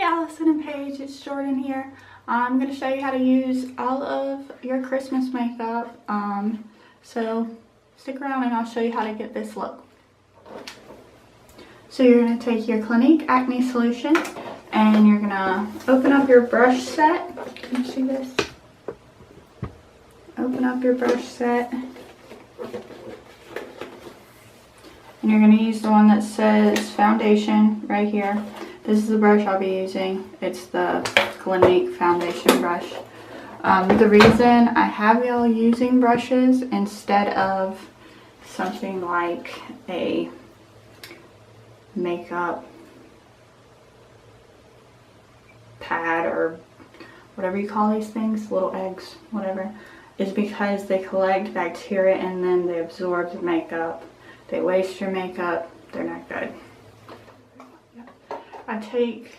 Hey Allison and Paige, it's Jordan here. I'm going to show you how to use all of your Christmas makeup. So stick around and I'll show you how to get this look. So you're going to take your Clinique Acne Solution and you're going to open up your brush set. Can you see this? Open up your brush set. And you're going to use the one that says foundation right here. This is the brush I'll be using. It's the Clinique foundation brush. The reason I have y'all using brushes instead of something like a makeup pad or whatever you call these things, little eggs, whatever, is because they collect bacteria and then they absorb the makeup. They waste your makeup. They're not good. I take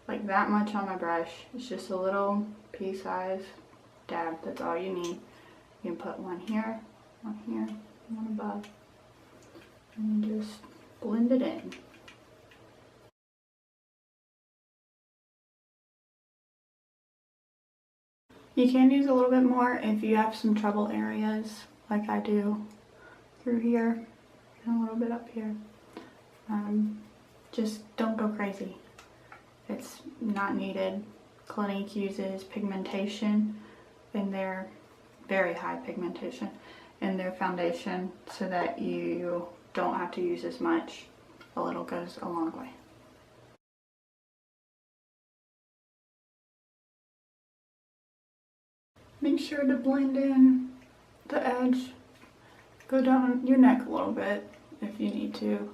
like that much on my brush. It's just a little pea-size dab. That's all you need. You can put one here, one above, and just blend it in. You can use a little bit more if you have some trouble areas, like I do through here and a little bit up here. Just don't go crazy. It's not needed. Clinique uses pigmentation in their, very high pigmentation in their foundation so that you don't have to use as much. A little goes a long way. Make sure to blend in the edge. Go down your neck a little bit if you need to.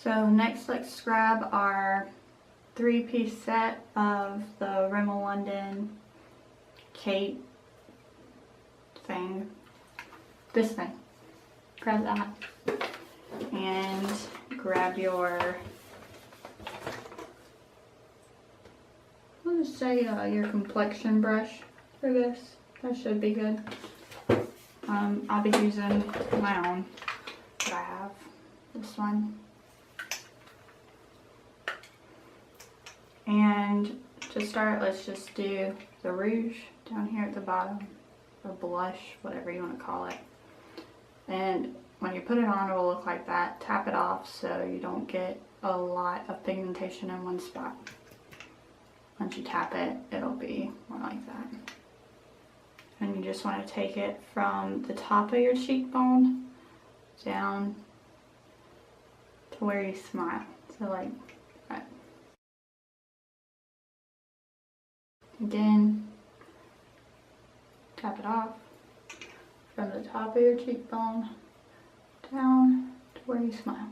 So next, let's grab our 3-piece set of the Rimmel London Kate thing. This thing. Grab that. And grab your, let's say your complexion brush for this. That should be good. I'll be using my own that I have. This one. And to start, let's just do the rouge down here at the bottom, or blush, whatever you want to call it. And when you put it on, it will look like that. Tap it off so you don't get a lot of pigmentation in one spot. Once you tap it, it'll be more like that. And you just want to take it from the top of your cheekbone down to where you smile. So like that. Again, tap it off from the top of your cheekbone down to where you smile.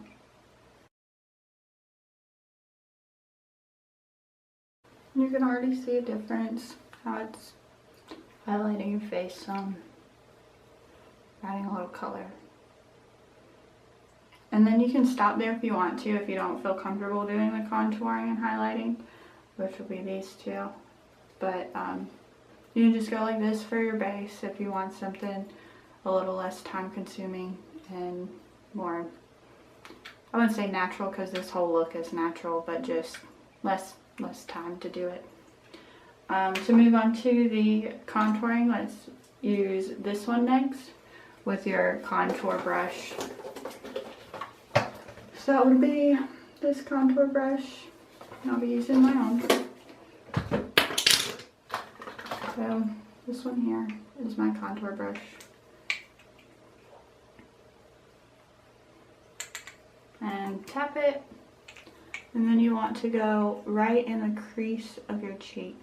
You can already see a difference, how it's highlighting your face some, adding a little color. And then you can stop there if you want to, if you don't feel comfortable doing the contouring and highlighting, which will be these two. But you can just go like this for your base if you want something a little less time consuming and more, I wouldn't say natural because this whole look is natural, but just less time to do it. To move on to the contouring, let's use this one next with your contour brush. So that would be this contour brush, and I'll be using my own. So this one here is my contour brush. And tap it, and then you want to go right in the crease of your cheek.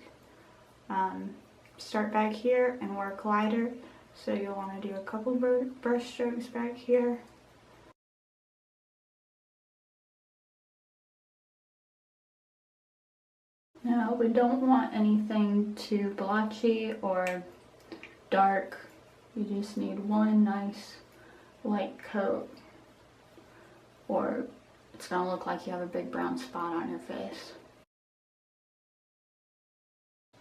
Start back here and work lighter. So you'll want to do a couple brush strokes back here. Now we don't want anything too blotchy or dark. You just need one nice light coat, or it's going to look like you have a big brown spot on your face.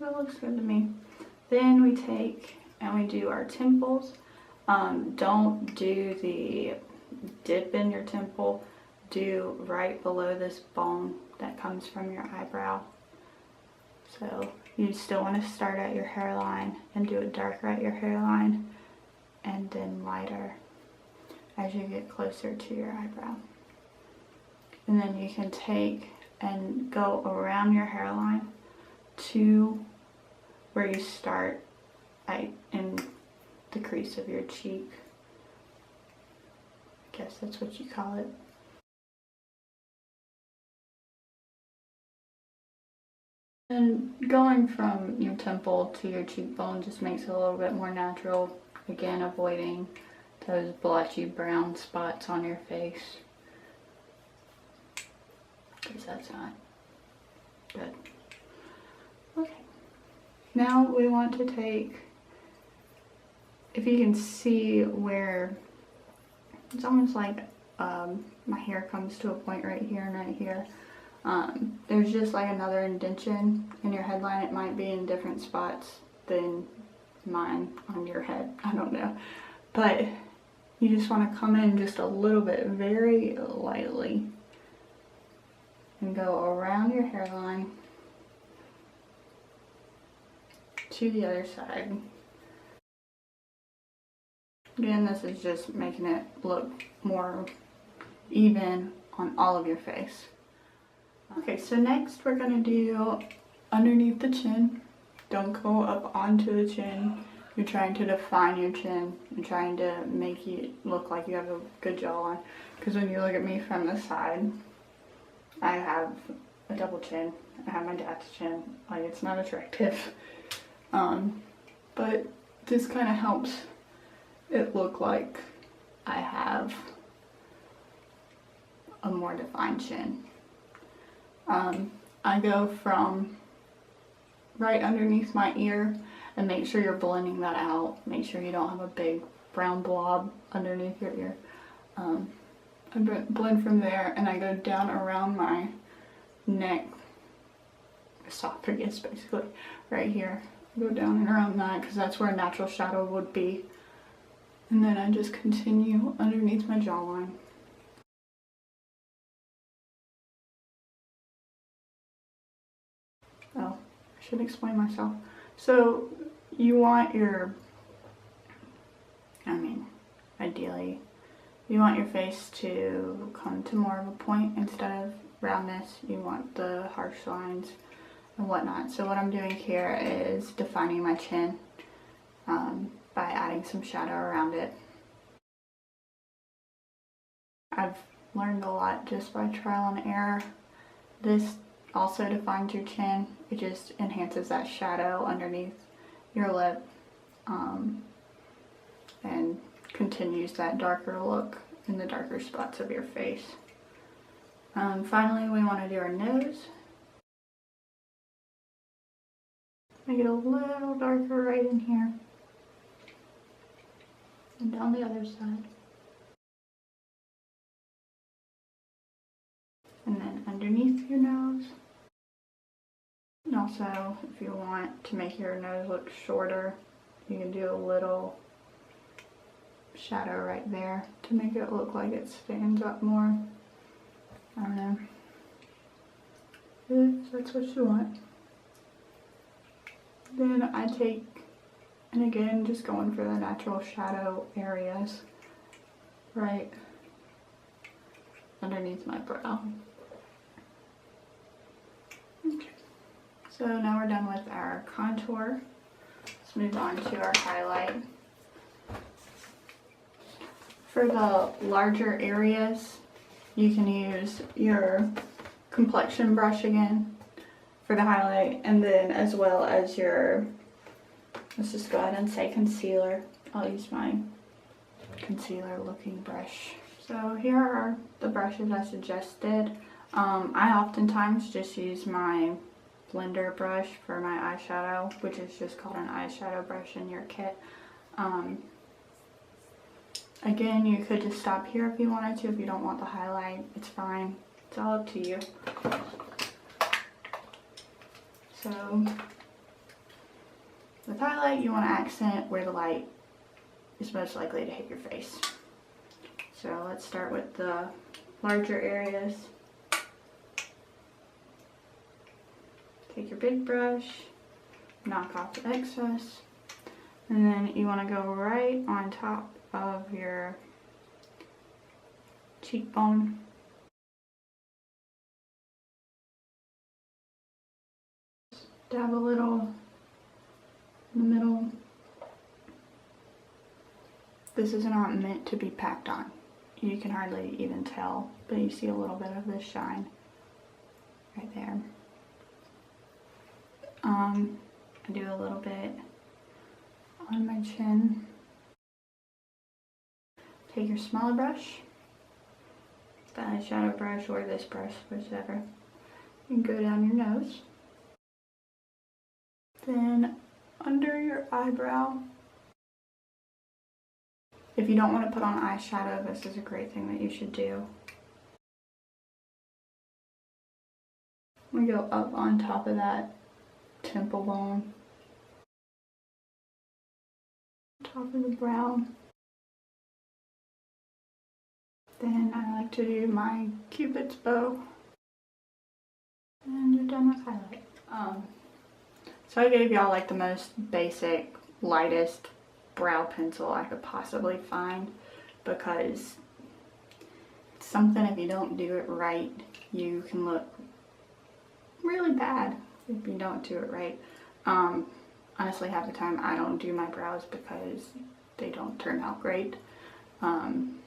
That looks good to me. Then we take and we do our temples. Don't do the dip in your temple. Do right below this bone that comes from your eyebrow. So you still want to start at your hairline and do it darker at your hairline and then lighter as you get closer to your eyebrow. And then you can take and go around your hairline to where you start in the crease of your cheek. I guess that's what you call it. And going from your temple to your cheekbone just makes it a little bit more natural. Again, avoiding those blotchy brown spots on your face, because that's not good. Okay, now we want to take, if you can see where it's almost like my hair comes to a point right here and right here. There's just like another indentation in your headline. It might be in different spots than mine on your head. I don't know. But you just want to come in just a little bit, very lightly, and go around your hairline to the other side. Again, this is just making it look more even on all of your face. Okay, so next we're going to do underneath the chin. Don't go up onto the chin. You're trying to define your chin. You're trying to make it look like you have a good jawline. Because when you look at me from the side, I have a double chin. I have my dad's chin. Like, it's not attractive. But this kind of helps it look like I have a more defined chin. I go from right underneath my ear and make sure you're blending that out. Make sure you don't have a big brown blob underneath your ear. I blend from there and I go down around my neck, esophagus basically, right here. I go down and around that because that's where a natural shadow would be. And then I just continue underneath my jawline. Oh, I should explain myself. So you want your, ideally, you want your face to come to more of a point instead of roundness. You want the harsh lines and whatnot. So what I'm doing here is defining my chin by adding some shadow around it. I've learned a lot just by trial and error. This also defines your chin. It just enhances that shadow underneath your lip and continues that darker look in the darker spots of your face. Finally, we want to do our nose. Make it a little darker right in here and down the other side. And then underneath your nose. And also, if you want to make your nose look shorter, you can do a little shadow right there to make it look like it stands up more. I don't know. If that's what you want. Then I take, and again, just going for the natural shadow areas right underneath my brow. Okay. So now we're done with our contour. Let's move on to our highlight. For the larger areas, you can use your complexion brush again for the highlight, and then as well as your, let's just go ahead and say concealer. I'll use my concealer looking brush. So here are the brushes I suggested. I oftentimes just use my blender brush for my eyeshadow, which is just called an eyeshadow brush in your kit. Again, you could just stop here if you wanted to. If you don't want the highlight, it's fine. It's all up to you. So with highlight, you want to accent where the light is most likely to hit your face. So let's start with the larger areas. take your big brush, knock off the excess, and then you want to go right on top of your cheekbone. Dab a little in the middle. This is not meant to be packed on. You can hardly even tell, but you see a little bit of this shine right there. I do a little bit on my chin. Take your smaller brush, the eyeshadow brush or this brush, whichever, and go down your nose. Then under your eyebrow. If you don't want to put on eyeshadow, this is a great thing that you should do. We go up on top of that temple bone, top of the brow. Then I like to do my Cupid's bow, and you're done with highlight. So I gave y'all like the most basic, lightest brow pencil I could possibly find, because it's something, if you don't do it right, you can look really bad if you don't do it right. Honestly, half the time I don't do my brows because they don't turn out great, and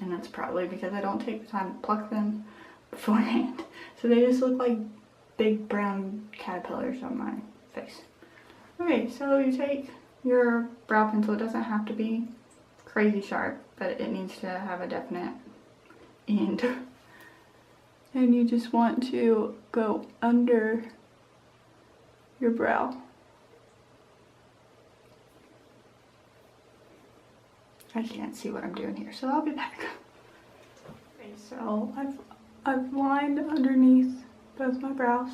that's probably because I don't take the time to pluck them beforehand, so they just look like big brown caterpillars on my face. Okay, so you take your brow pencil. It doesn't have to be crazy sharp, but it needs to have a definite end. And you just want to go under your brow. I can't see what I'm doing here, so I'll be back. Okay, so I've lined underneath both my brows.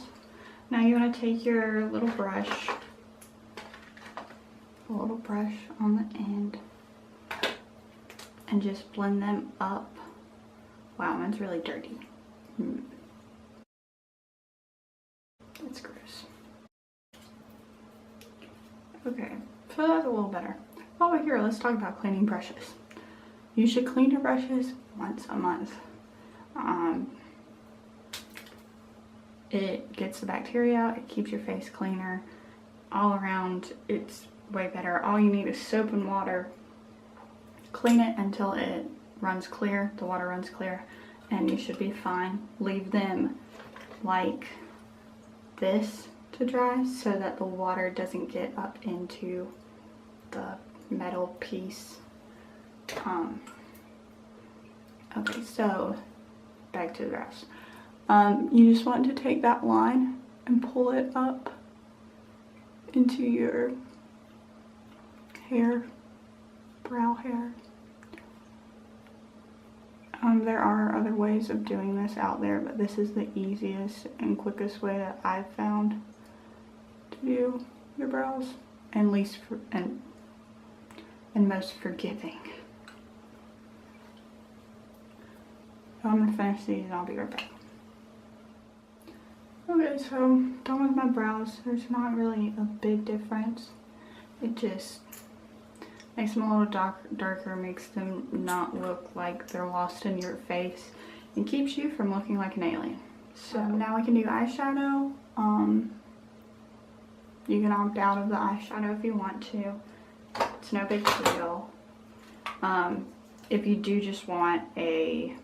Now you want to take your little brush, a little brush on the end, and just blend them up. Wow, mine's really dirty. That's gross. Okay, so that's a little better. While we're here, let's talk about cleaning brushes. You should clean your brushes once a month. It gets the bacteria out, it keeps your face cleaner. All around, it's way better. All you need is soap and water. Clean it until it runs clear, the water runs clear, and you should be fine. Leave them like this to dry so that the water doesn't get up into the metal piece. Okay, so back to the brows. You just want to take that line and pull it up into your hair, brow hair. There are other ways of doing this out there, but this is the easiest and quickest way that I've found to do your brows, and least and most forgiving. So I'm gonna finish these and I'll be right back. Okay, so done with my brows. There's not really a big difference. It just makes them a little darker, makes them not look like they're lost in your face, and keeps you from looking like an alien. So now we can do eyeshadow. You can opt out of the eyeshadow if you want to. It's no big deal. If you do just want a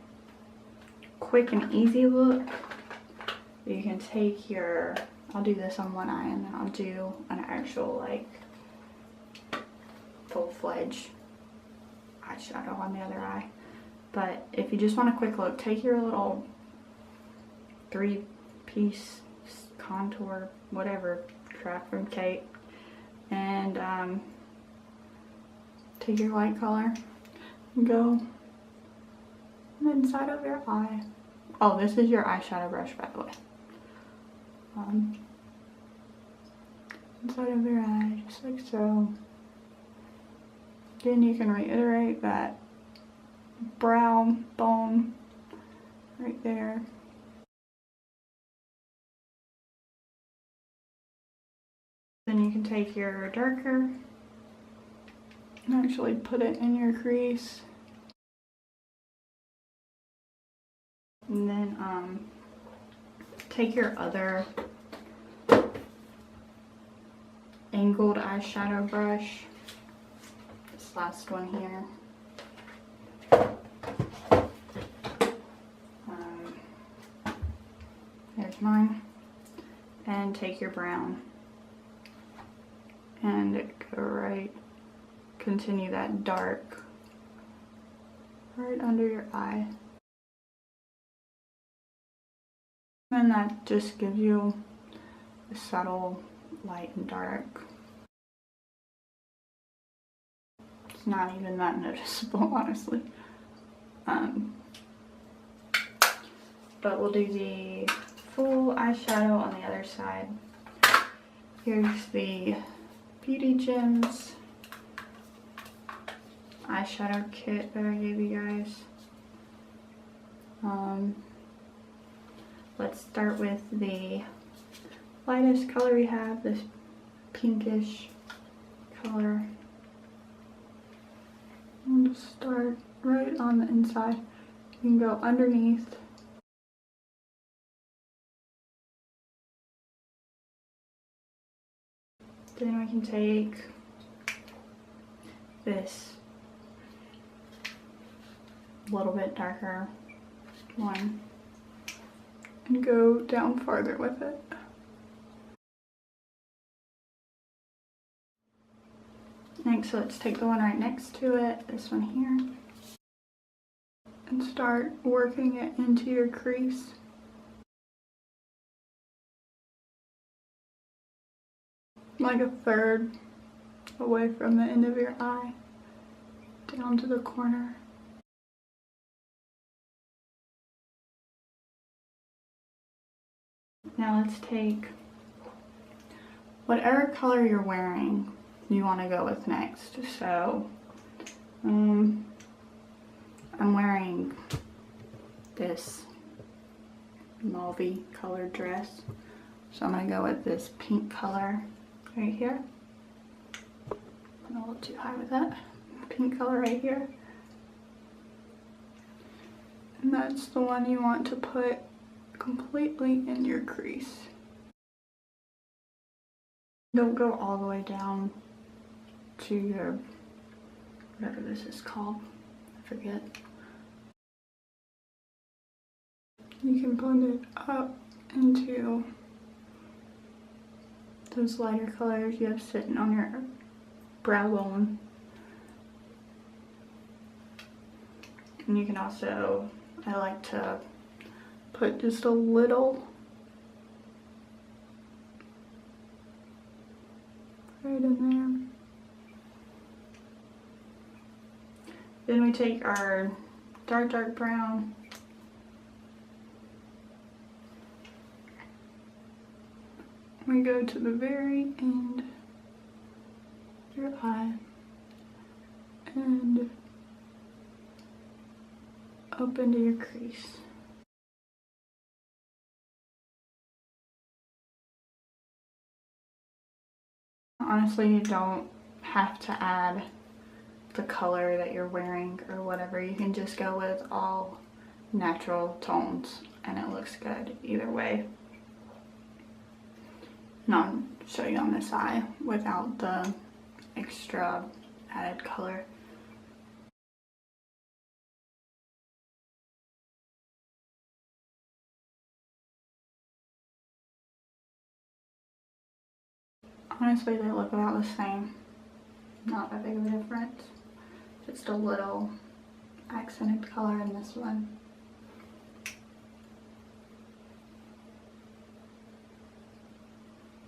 quick and easy look, you can take your, I'll do this on one eye and then I'll do an actual like full-fledged eyeshadow on the other eye. But if you just want a quick look, take your little 3-piece contour, whatever crap from Kate, and take your light color and go inside of your eye. Oh, this is your eyeshadow brush, by the way. Inside of your eye, just like so. Then you can reiterate that brow bone right there. Then you can take your darker and actually put it in your crease. And then take your other angled eyeshadow brush, this last one here. There's mine. And take your brown and go right, continue that dark right under your eye. And that just gives you a subtle light and dark. It's not even that noticeable, honestly. But we'll do the full eyeshadow on the other side. Here's the Beauty Gems eyeshadow kit that I gave you guys. Let's start with the lightest color we have, this pinkish color. And just start right on the inside. You can go underneath. Then we can take this little bit darker one and go down farther with it. Next, let's take the one right next to it, this one here, and start working it into your crease. Like a third away from the end of your eye, down to the corner. Now let's take whatever color you're wearing you want to go with next. So I'm wearing this mauve colored dress, so I'm going to go with this pink color right here. I'm a little too high with that. Pink color right here. And that's the one you want to put completely in your crease. Don't go all the way down to your, whatever this is called, I forget. You can blend it up into those lighter colors you have sitting on your brow bone. And you can also, I like to put just a little right in there. Then we take our dark brown we go to the very end of your eye and up into your crease. Honestly, you don't have to add the color that you're wearing or whatever. You can just go with all natural tones and it looks good either way. And I'll show you on this eye without the extra added color. Honestly, they look about the same. Not that big of a difference. Just a little accented color in this one.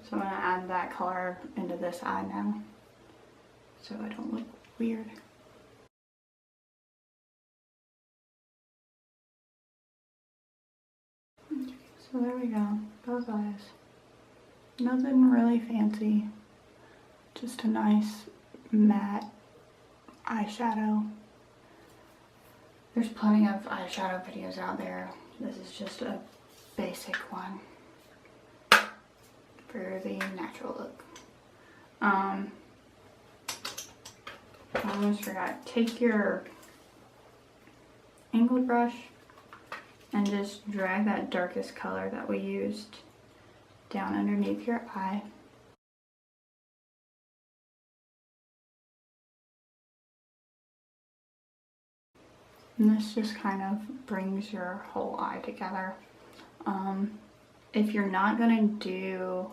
So I'm going to add that color into this eye now, so I don't look weird. Okay, so there we go, both eyes. Nothing really fancy, just a nice matte eyeshadow. There's plenty of eyeshadow videos out there. This is just a basic one for the natural look. I almost forgot. Take your angled brush and just drag that darkest color that we used down underneath your eye. And this just kind of brings your whole eye together. If you're not gonna do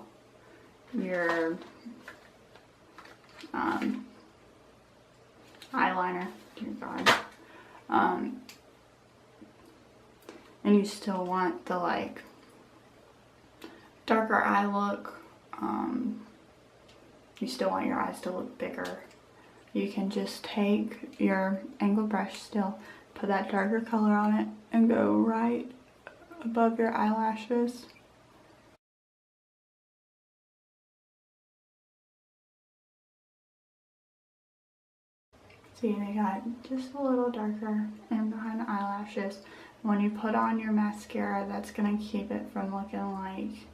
your eyeliner, dear God, and you still want the like darker eye look, you still want your eyes to look bigger, you can just take your angled brush still, put that darker color on it, and go right above your eyelashes. See, they got just a little darker and behind the eyelashes. When you put on your mascara, that's gonna keep it from looking like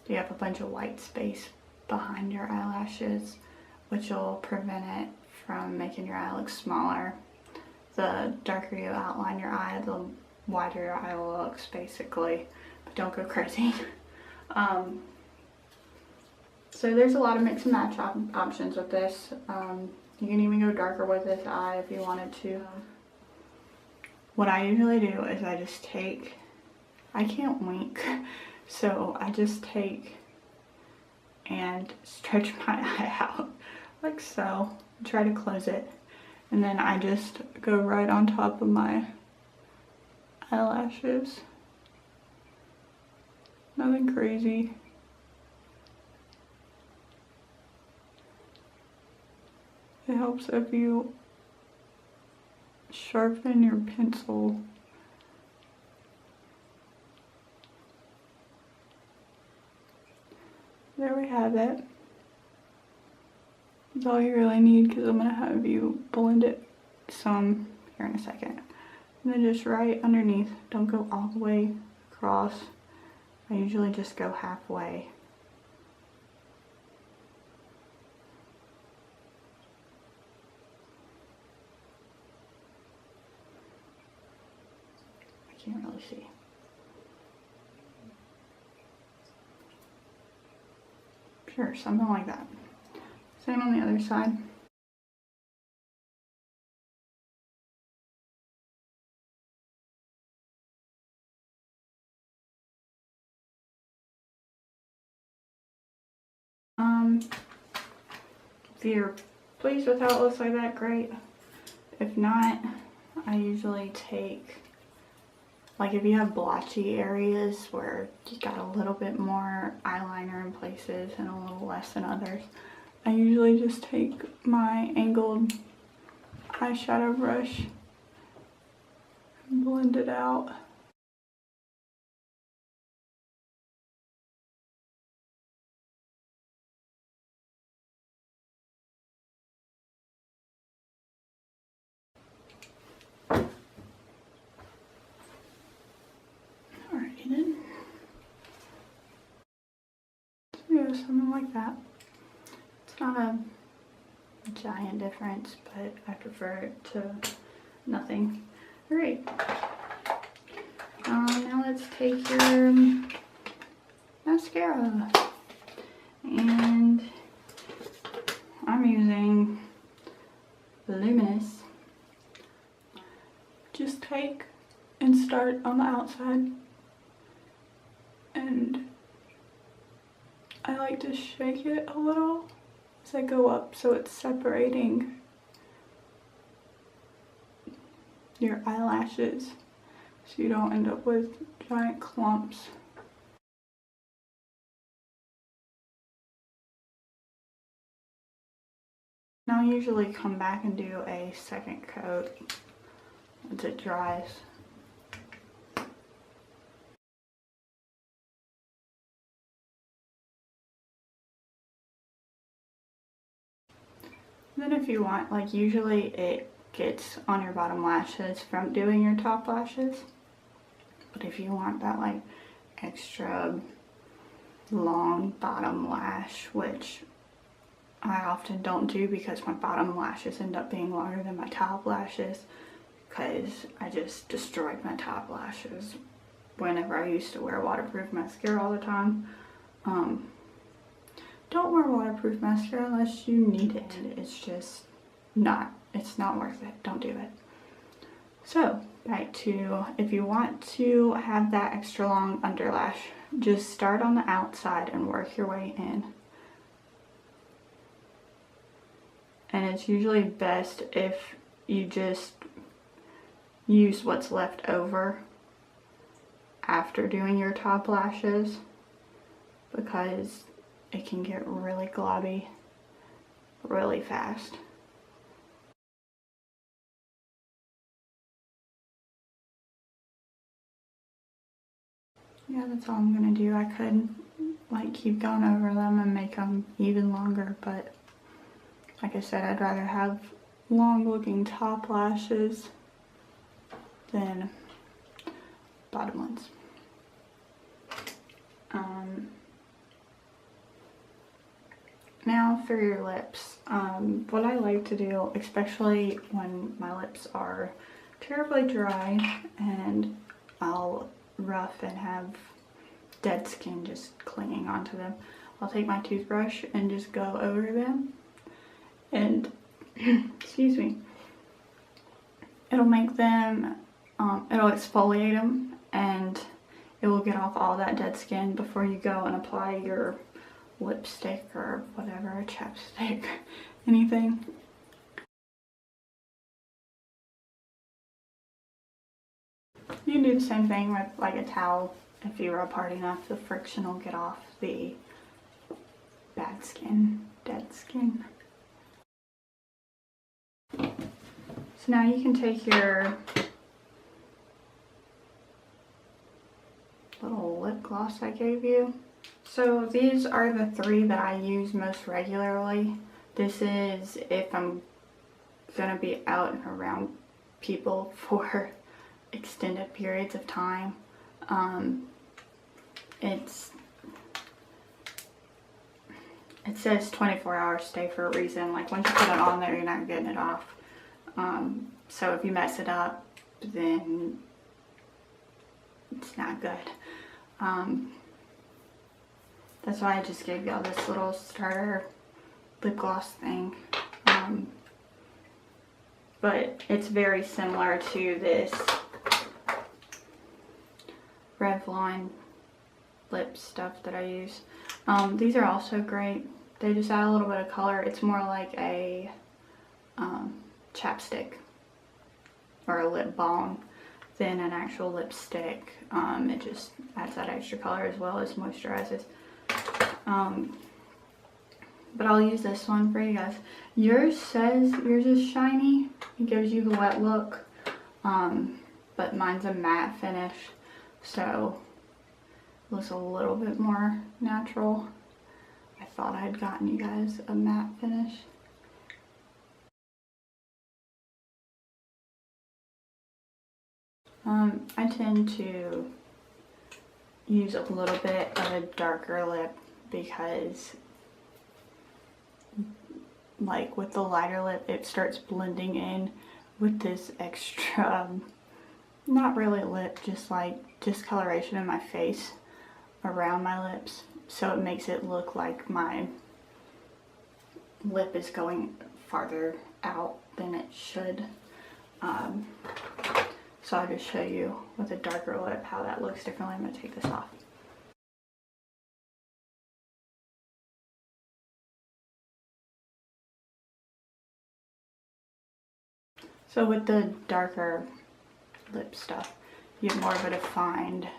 you have a bunch of white space behind your eyelashes, which will prevent it from making your eye look smaller. The darker you outline your eye, the wider your eye looks, basically. But don't go crazy. So there's a lot of mix and match options with this. You can even go darker with this eye if you wanted to. What I usually do is I just take, I can't wink, so I just take and stretch my eye out like so, try to close it, and then I just go right on top of my eyelashes. Nothing crazy. It helps if you sharpen your pencil. There we have it. That's all you really need, because I'm going to have you blend it some here in a second. And then just right underneath. Don't go all the way across. I usually just go halfway. Can't really see. Sure, something like that. Same on the other side. If you're pleased with how it looks like that, great. If not, I usually take, like if you have blotchy areas where you got a little bit more eyeliner in places and a little less in others, I usually just take my angled eyeshadow brush and blend it out. Alrighty then. So yeah, something like that. It's not a giant difference, but I prefer it to nothing. Alright. Now let's take your mascara. And I'm using Luminous. Just take and start on the outside. And I like to shake it a little as I go up so it's separating your eyelashes so you don't end up with giant clumps. Now I usually come back and do a second coat once it dries. Then if you want, like usually it gets on your bottom lashes from doing your top lashes. But if you want that like extra long bottom lash, which I often don't do because my bottom lashes end up being longer than my top lashes, because I just destroyed my top lashes whenever I used to wear waterproof mascara all the time. Don't wear waterproof mascara unless you need it. It's just not, it's not worth it. Don't do it. So back to, if you want to have that extra long underlash, just start on the outside and work your way in. And it's usually best if you just use what's left over after doing your top lashes, because it can get really globby really fast. Yeah, that's all I'm gonna do. I could like keep going over them and make them even longer, but like I said, I'd rather have long looking top lashes than bottom ones. Now for your lips. What I like to do, especially when my lips are terribly dry and I'll rough and have dead skin just clinging onto them, I'll take my toothbrush and just go over them and excuse me, it'll make them, it'll exfoliate them and it will get off all that dead skin before you go and apply your lipstick or whatever, chapstick, anything. You can do the same thing with like a towel. If you rub hard enough, the friction will get off the bad skin, dead skin. So now you can take your little lip gloss I gave you. So these are the three that I use most regularly. This is if I'm gonna be out and around people for extended periods of time. It says 24 hours stay for a reason. Like once you put it on there, you're not getting it off. So if you mess it up, then it's not good. That's why I just gave y'all this little starter lip gloss thing. But it's very similar to this Revlon lip stuff that I use. These are also great. They just add a little bit of color. It's more like a chapstick or a lip balm than an actual lipstick. It just adds that extra color as well as moisturizes. But I'll use this one for you guys. Yours says yours is shiny. It gives you the wet look. But mine's a matte finish, so it looks a little bit more natural. I thought I had gotten you guys a matte finish. I tend to use a little bit of a darker lip because like with the lighter lip it starts blending in with this extra, not really lip, just like discoloration in my face around my lips, so it makes it look like my lip is going farther out than it should. So I'll just show you with a darker lip how that looks differently. I'm going to take this off. So with the darker lip stuff, you have more of a defined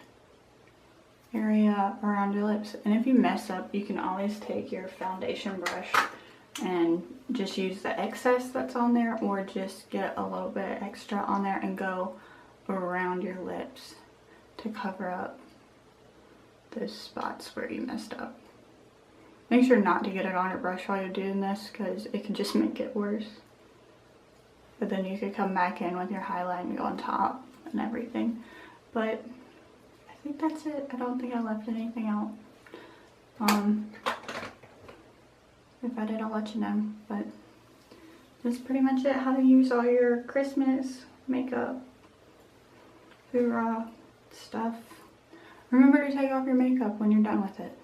area around your lips. And if you mess up, you can always take your foundation brush and just use the excess that's on there, or just get a little bit extra on there and go around your lips to cover up those spots where you messed up. Make sure not to get it on your brush while you're doing this, because it can just make it worse. But then you could come back in with your highlight and go on top and everything. But I think that's it. I don't think I left anything out. If I did, I'll let you know. But that's pretty much it. How to use all your Christmas makeup, hoorah stuff. Remember to take off your makeup when you're done with it.